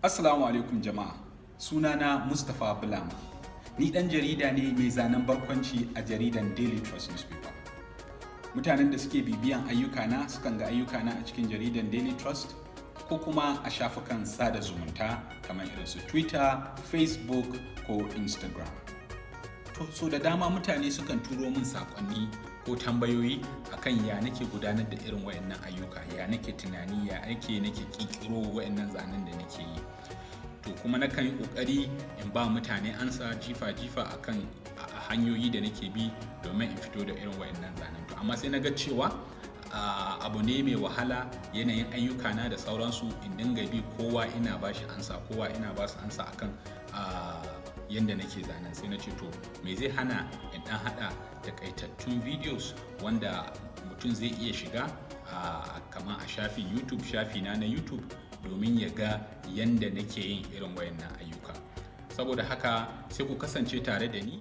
Assalamu alaikum jama'a, sunana Mustapha Bulama. Ni ɗan jarida ne mai zanen barkwanci a jaridan Daily Trust Newspaper. Mutanen da suke bibiyan ayyukana sukan ga ayyukana a cikin jaridan Daily Trust ko kuma a shafukan sada zumunta kamar irin su Twitter, Facebook ko Instagram. So da dama mutane sukan turo min saƙonni ko tambayoyi akan ya nake gudanar da irin wayannan ayyuka, ya nake tunani, ya nake ƙirƙiro wayannan zanen da nake yi. To kuma nakan yi ƙoƙari in ba mutane ansa jifa-jifa akan hanyoyi da nake bi domin in fito da irin wayannan zanen. To amma sai na ga cewa abu ne mai wahala yanayin ayyukana da sauransu in dinga bi kowa ina ba shi ansa, kowa ina ba su ansa akan yanda nake zanen. Sai na ce to me zai hana in ɗan haɗa takaitattun videos wanda mutum zai iya shiga kamar a shafin YouTube, shafina na YouTube domin ya ga yanda nake yin irin wayannan ayyuka. Saboda haka sai ku kasance tare da ni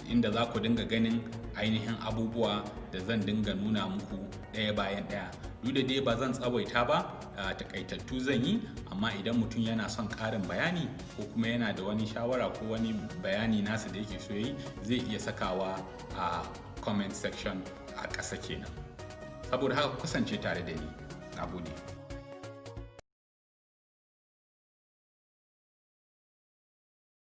inda za ku dinga ganin ainihin abubuwa da zan dinga nuna muku ɗaya bayan ɗaya. Duk da dai ba zan tsawaita ba, takaitattu zan yi, amma idan mutum yana son ƙarin bayani ko kuma yana da wani shawara ko wani bayani nasa da yake so yi, zai iya sakawa a comment section a ƙasa kenan. Saboda haka ku kasance tare da ni. Na gode.